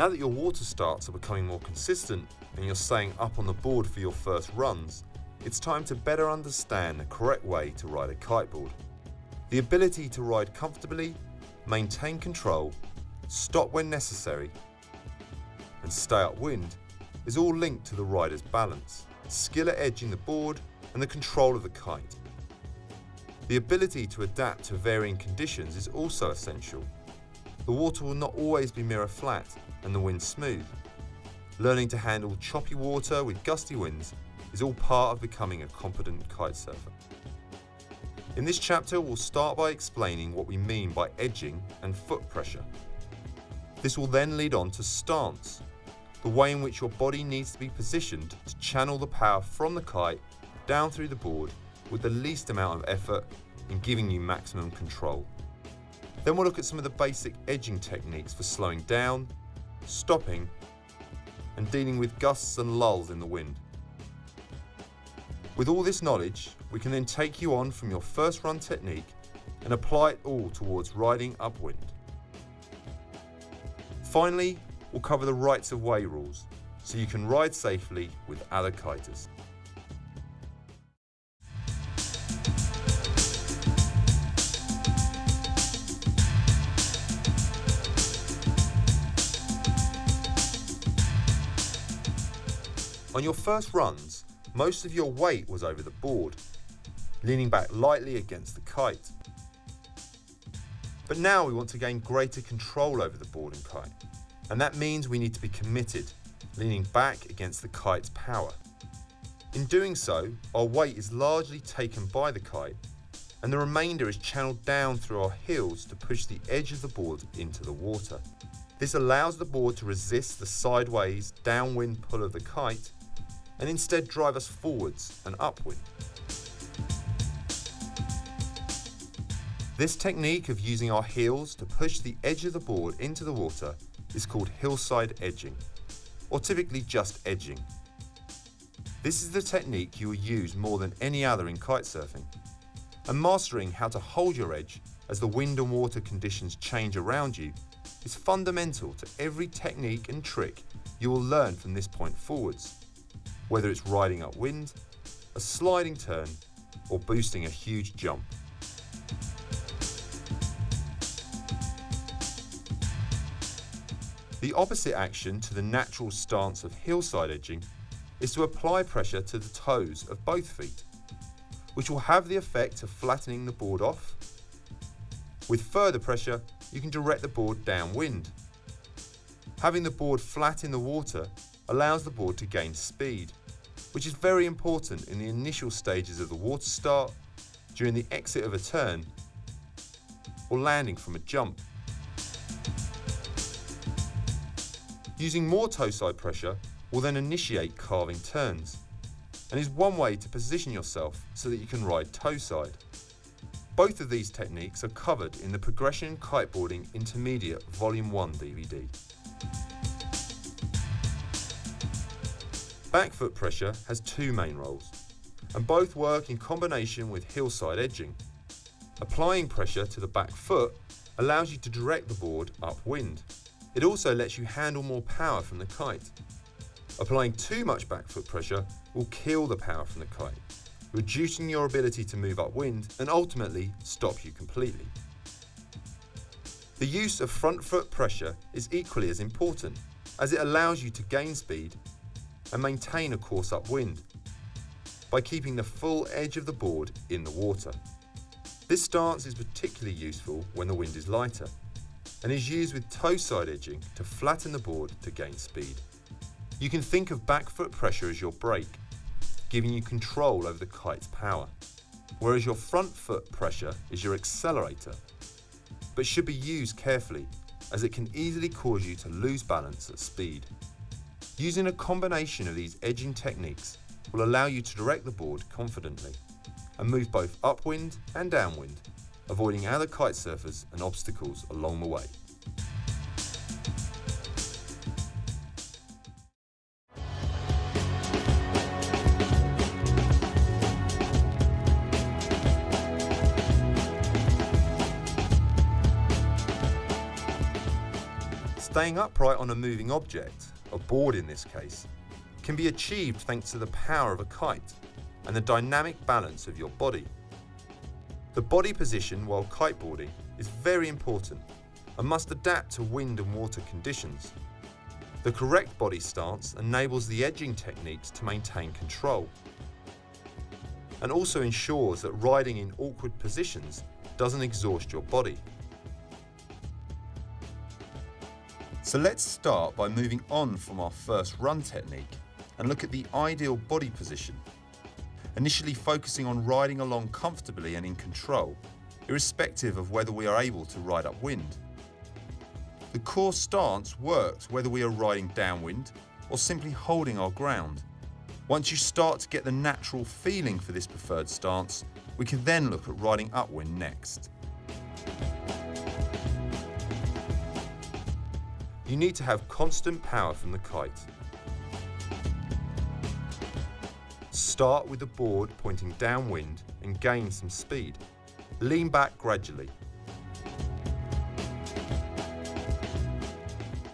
Now that your water starts are becoming more consistent and you're staying up on the board for your first runs, it's time to better understand the correct way to ride a kiteboard. The ability to ride comfortably, maintain control, stop when necessary, and stay upwind is all linked to the rider's balance, skill at edging the board, and the control of the kite. The ability to adapt to varying conditions is also essential. The water will not always be mirror flat and the wind smooth. Learning to handle choppy water with gusty winds is all part of becoming a competent kite surfer. In this chapter, we'll start by explaining what we mean by edging and foot pressure. This will then lead on to stance, the way in which your body needs to be positioned to channel the power from the kite down through the board with the least amount of effort in giving you maximum control. Then we'll look at some of the basic edging techniques for slowing down, stopping, and dealing with gusts and lulls in the wind. With all this knowledge, we can then take you on from your first run technique and apply it all towards riding upwind. Finally, we'll cover the rights of way rules, so you can ride safely with other kiters. On your first runs, most of your weight was over the board, leaning back lightly against the kite. But now we want to gain greater control over the board and kite, and that means we need to be committed, leaning back against the kite's power. In doing so, our weight is largely taken by the kite, and the remainder is channeled down through our heels to push the edge of the board into the water. This allows the board to resist the sideways, downwind pull of the kite, and instead drive us forwards and upwind. This technique of using our heels to push the edge of the board into the water is called hillside edging, or typically just edging. This is the technique you will use more than any other in kitesurfing, and mastering how to hold your edge as the wind and water conditions change around you is fundamental to every technique and trick you will learn from this point forwards, whether it's riding upwind, a sliding turn, or boosting a huge jump. The opposite action to the natural stance of hillside edging is to apply pressure to the toes of both feet, which will have the effect of flattening the board off. With further pressure, you can direct the board downwind. Having the board flat in the water allows the board to gain speed, which is very important in the initial stages of the water start, during the exit of a turn, or landing from a jump. Using more toe side pressure will then initiate carving turns, and is one way to position yourself so that you can ride toe side. Both of these techniques are covered in the Progression Kiteboarding Intermediate Volume 1 DVD. Back foot pressure has two main roles, and both work in combination with hillside edging. Applying pressure to the back foot allows you to direct the board upwind. It also lets you handle more power from the kite. Applying too much back foot pressure will kill the power from the kite, reducing your ability to move upwind and ultimately stop you completely. The use of front foot pressure is equally as important, as it allows you to gain speed and maintain a course upwind by keeping the full edge of the board in the water. This stance is particularly useful when the wind is lighter, and is used with toe side edging to flatten the board to gain speed. You can think of back foot pressure as your brake, giving you control over the kite's power, whereas your front foot pressure is your accelerator, but should be used carefully as it can easily cause you to lose balance at speed. Using a combination of these edging techniques will allow you to direct the board confidently and move both upwind and downwind, avoiding other kite surfers and obstacles along the way. Staying upright on a moving object, a board in this case, can be achieved thanks to the power of a kite and the dynamic balance of your body. The body position while kiteboarding is very important and must adapt to wind and water conditions. The correct body stance enables the edging techniques to maintain control and also ensures that riding in awkward positions doesn't exhaust your body. So let's start by moving on from our first run technique and look at the ideal body position, initially focusing on riding along comfortably and in control, irrespective of whether we are able to ride upwind. The core stance works whether we are riding downwind or simply holding our ground. Once you start to get the natural feeling for this preferred stance, we can then look at riding upwind next. You need to have constant power from the kite. Start with the board pointing downwind and gain some speed. Lean back gradually.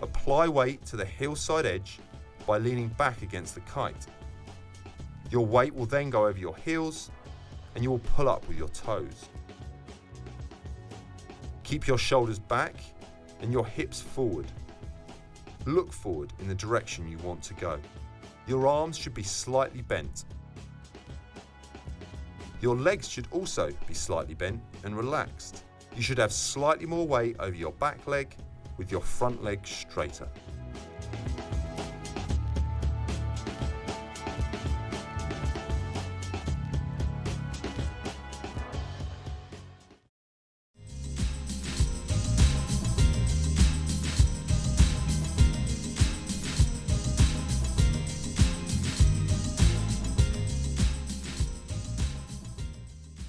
Apply weight to the hillside edge by leaning back against the kite. Your weight will then go over your heels and you will pull up with your toes. Keep your shoulders back and your hips forward. Look forward in the direction you want to go. Your arms should be slightly bent. Your legs should also be slightly bent and relaxed. You should have slightly more weight over your back leg with your front leg straighter.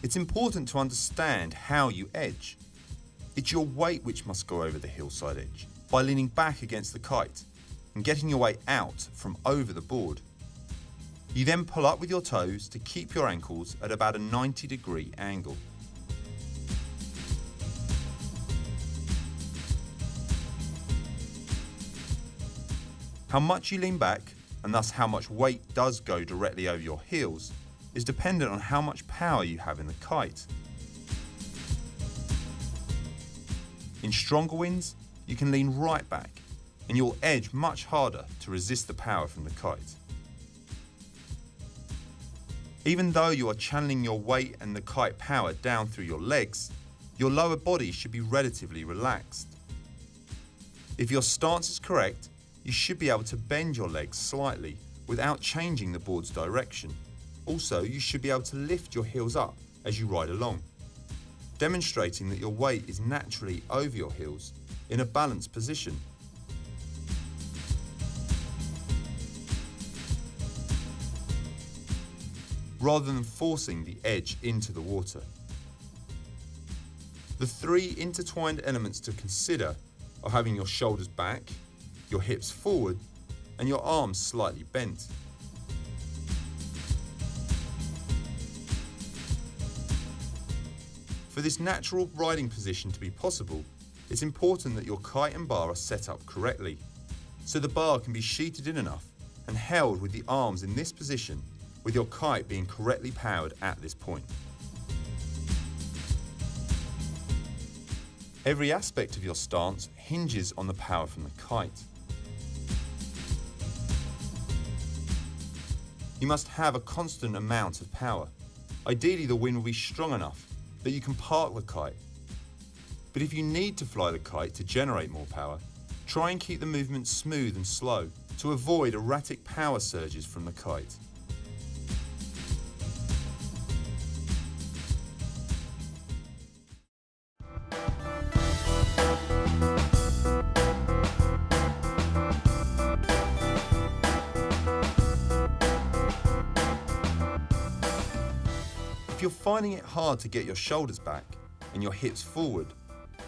It's important to understand how you edge. It's your weight which must go over the hillside edge by leaning back against the kite and getting your weight out from over the board. You then pull up with your toes to keep your ankles at about a 90-degree angle. How much you lean back, and thus how much weight does go directly over your heels, is dependent on how much power you have in the kite. In stronger winds, you can lean right back and you'll edge much harder to resist the power from the kite. Even though you are channeling your weight and the kite power down through your legs, your lower body should be relatively relaxed. If your stance is correct, you should be able to bend your legs slightly without changing the board's direction. Also, you should be able to lift your heels up as you ride along, demonstrating that your weight is naturally over your heels in a balanced position. Rather than forcing the edge into the water. The three intertwined elements to consider are having your shoulders back, your hips forward, and your arms slightly bent. For this natural riding position to be possible, it's important that your kite and bar are set up correctly, so the bar can be sheeted in enough and held with the arms in this position, with your kite being correctly powered at this point. Every aspect of your stance hinges on the power from the kite. You must have a constant amount of power. Ideally, the wind will be strong enough that you can park the kite. But if you need to fly the kite to generate more power, try and keep the movement smooth and slow to avoid erratic power surges from the kite. If you're finding it hard to get your shoulders back and your hips forward,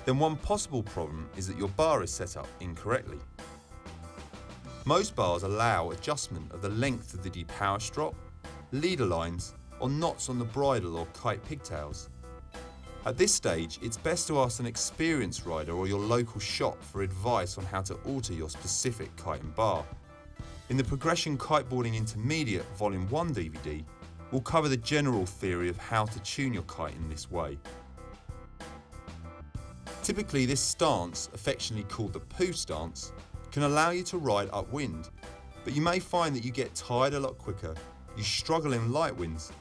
then one possible problem is that your bar is set up incorrectly. Most bars allow adjustment of the length of the depower strop, leader lines, or knots on the bridle or kite pigtails. At this stage, it's best to ask an experienced rider or your local shop for advice on how to alter your specific kite and bar. In the Progression Kiteboarding Intermediate Volume 1 DVD, we'll cover the general theory of how to tune your kite in this way. Typically, this stance, affectionately called the poo stance, can allow you to ride upwind, but you may find that you get tired a lot quicker, you struggle in light winds,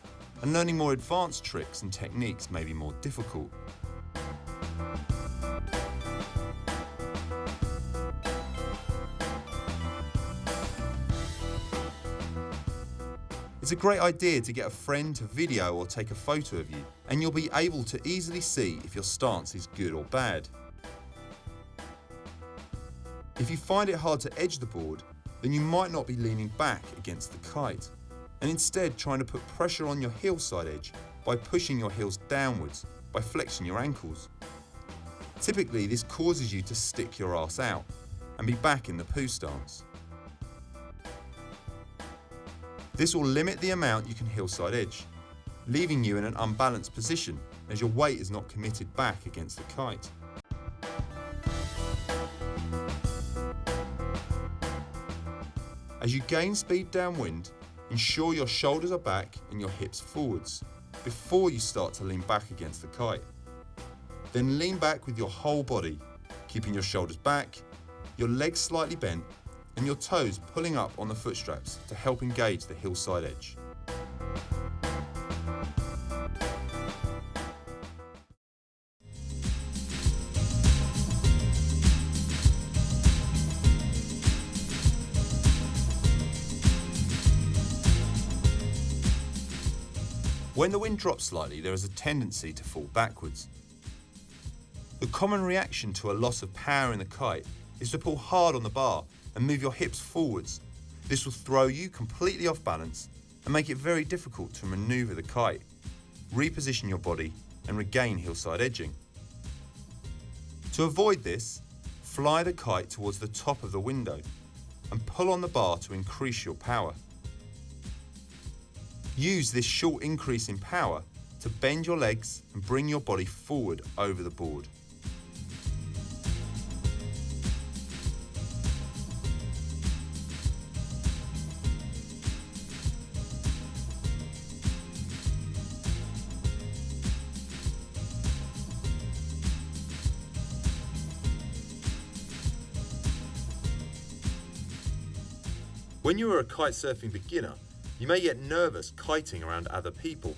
and learning more advanced tricks and techniques may be more difficult. It's a great idea to get a friend to video or take a photo of you, and you'll be able to easily see if your stance is good or bad. If you find it hard to edge the board, then you might not be leaning back against the kite, and instead trying to put pressure on your heel side edge by pushing your heels downwards, by flexing your ankles. Typically, this causes you to stick your ass out and be back in the poo stance. This will limit the amount you can hillside edge, leaving you in an unbalanced position as your weight is not committed back against the kite. As you gain speed downwind, ensure your shoulders are back and your hips forwards before you start to lean back against the kite. Then lean back with your whole body, keeping your shoulders back, your legs slightly bent, and your toes pulling up on the foot straps to help engage the hillside edge. When the wind drops slightly, there is a tendency to fall backwards. The common reaction to a loss of power in the kite is to pull hard on the bar and move your hips forwards. This will throw you completely off balance and make it very difficult to maneuver the kite, reposition your body and regain hillside edging. To avoid this, fly the kite towards the top of the window and pull on the bar to increase your power. Use this short increase in power to bend your legs and bring your body forward over the board. When you are a kitesurfing beginner, you may get nervous kiting around other people,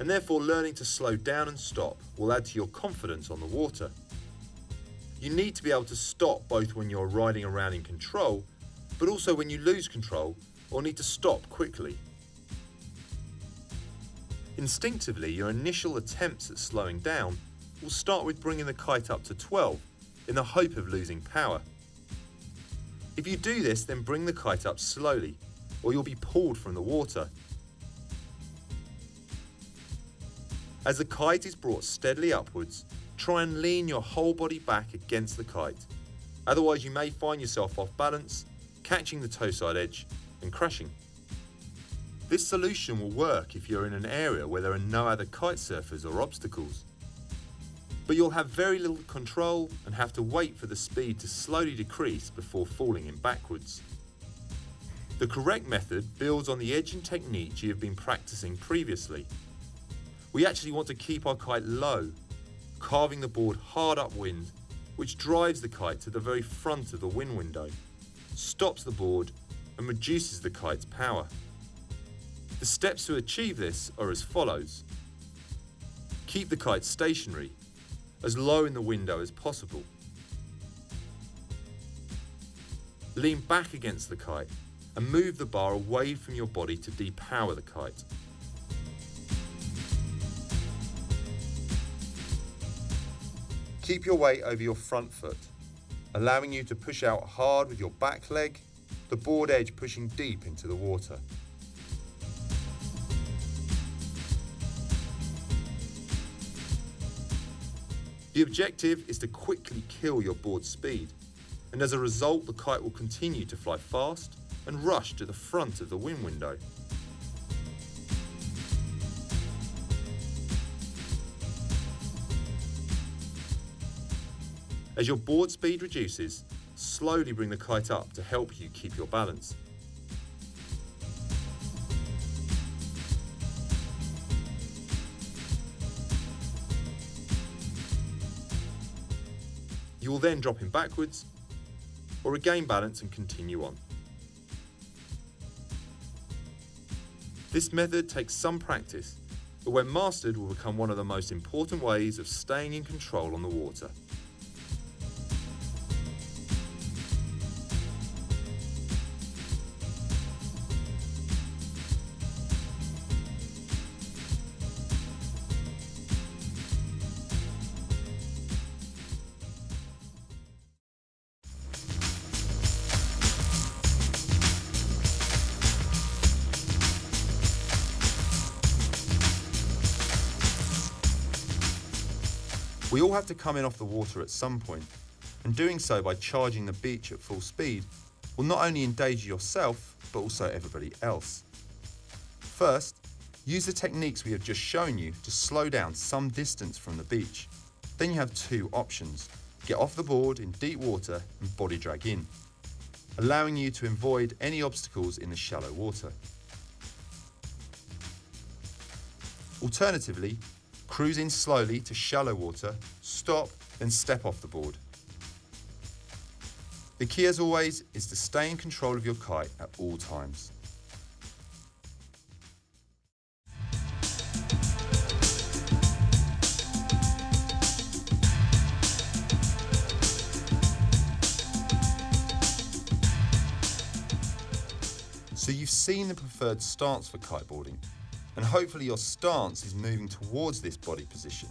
and therefore learning to slow down and stop will add to your confidence on the water. You need to be able to stop both when you're riding around in control, but also when you lose control or need to stop quickly. Instinctively, your initial attempts at slowing down will start with bringing the kite up to 12 in the hope of losing power. If you do this, then bring the kite up slowly, or you'll be pulled from the water. As the kite is brought steadily upwards, try and lean your whole body back against the kite. Otherwise, you may find yourself off balance, catching the toe side edge and crashing. This solution will work if you're in an area where there are no other kite surfers or obstacles. But you'll have very little control and have to wait for the speed to slowly decrease before falling in backwards. The correct method builds on the edging techniques you have been practicing previously. We actually want to keep our kite low, carving the board hard upwind, which drives the kite to the very front of the wind window, stops the board and reduces the kite's power. The steps to achieve this are as follows. Keep the kite stationary, as low in the window as possible. Lean back against the kite and move the bar away from your body to depower the kite. Keep your weight over your front foot, allowing you to push out hard with your back leg, the board edge pushing deep into the water. The objective is to quickly kill your board speed, and as a result the kite will continue to fly fast and rush to the front of the wind window. As your board speed reduces, slowly bring the kite up to help you keep your balance. You will then drop him backwards, or regain balance and continue on. This method takes some practice, but when mastered will become one of the most important ways of staying in control on the water. We all have to come in off the water at some point, and doing so by charging the beach at full speed will not only endanger yourself, but also everybody else. First, use the techniques we have just shown you to slow down some distance from the beach. Then you have two options: get off the board in deep water and body drag in, allowing you to avoid any obstacles in the shallow water. Alternatively, cruise in slowly to shallow water, stop, then step off the board. The key, as always, is to stay in control of your kite at all times. So you've seen the preferred stance for kiteboarding, and hopefully your stance is moving towards this body position,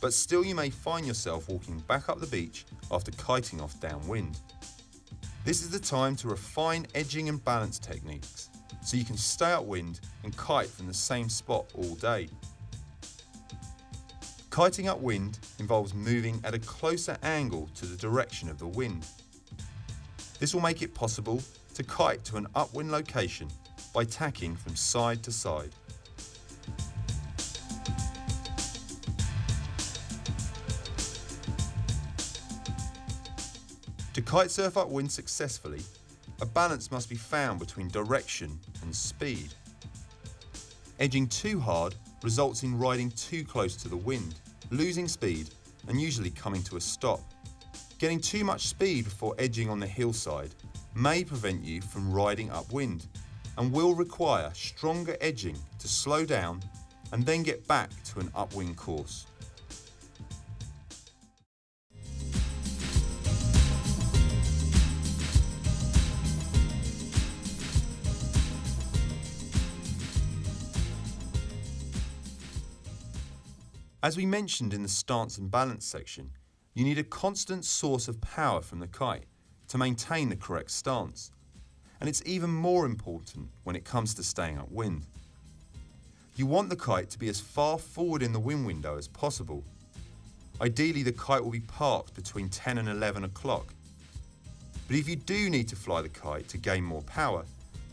but still you may find yourself walking back up the beach after kiting off downwind. This is the time to refine edging and balance techniques, so you can stay upwind and kite from the same spot all day. Kiting upwind involves moving at a closer angle to the direction of the wind. This will make it possible to kite to an upwind location by tacking from side to side. To kitesurf upwind successfully, a balance must be found between direction and speed. Edging too hard results in riding too close to the wind, losing speed and usually coming to a stop. Getting too much speed before edging on the hillside may prevent you from riding upwind and will require stronger edging to slow down and then get back to an upwind course. As we mentioned in the stance and balance section, you need a constant source of power from the kite to maintain the correct stance. And it's even more important when it comes to staying upwind. You want the kite to be as far forward in the wind window as possible. Ideally, the kite will be parked between 10 and 11 o'clock. But if you do need to fly the kite to gain more power,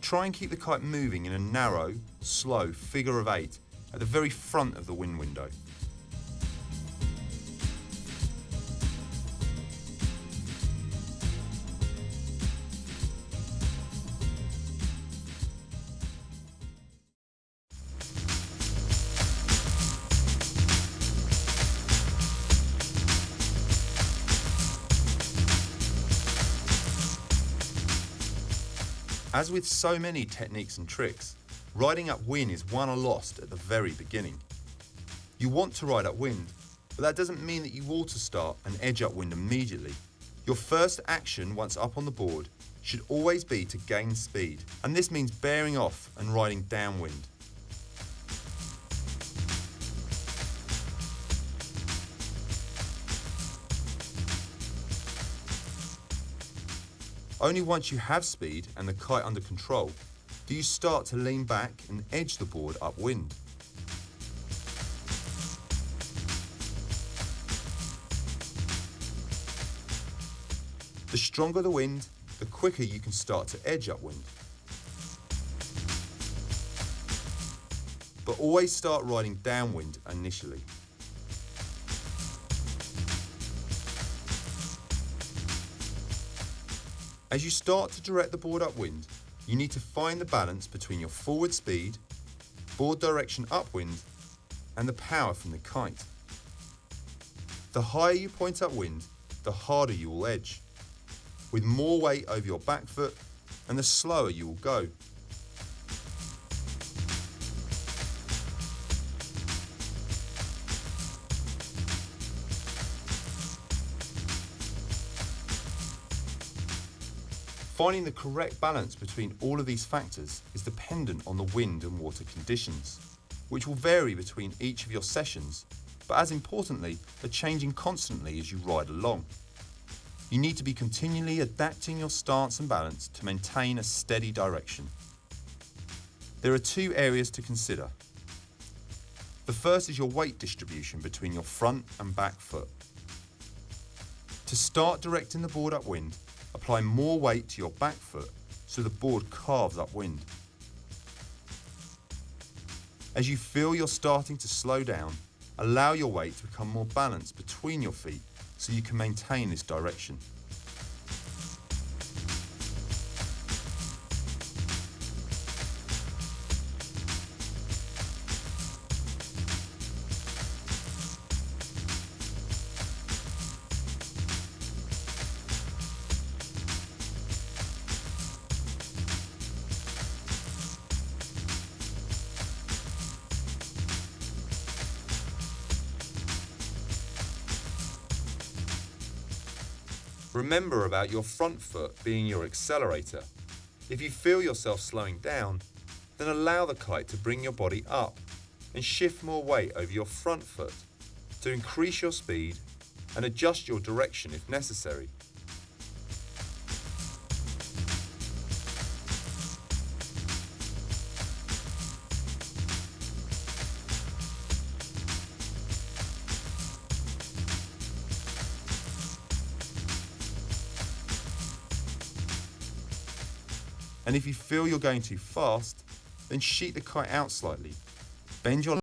try and keep the kite moving in a narrow, slow figure of 8 at the very front of the wind window. As with so many techniques and tricks, riding upwind is won or lost at the very beginning. You want to ride upwind, but that doesn't mean that you ought to start and edge upwind immediately. Your first action once up on the board should always be to gain speed, and this means bearing off and riding downwind. Only once you have speed and the kite under control do you start to lean back and edge the board upwind. The stronger the wind, the quicker you can start to edge upwind. But always start riding downwind initially. As you start to direct the board upwind, you need to find the balance between your forward speed, board direction upwind, and the power from the kite. The higher you point upwind, the harder you will edge, with more weight over your back foot, and the slower you will go. Finding the correct balance between all of these factors is dependent on the wind and water conditions, which will vary between each of your sessions, but as importantly, are changing constantly as you ride along. You need to be continually adapting your stance and balance to maintain a steady direction. There are two areas to consider. The first is your weight distribution between your front and back foot. To start directing the board upwind, apply more weight to your back foot so the board carves upwind. As you feel you're starting to slow down, allow your weight to become more balanced between your feet so you can maintain this direction. Remember about your front foot being your accelerator. If you feel yourself slowing down, then allow the kite to bring your body up and shift more weight over your front foot to increase your speed and adjust your direction if necessary. And if you feel you're going too fast, then sheet the kite out slightly. Bend your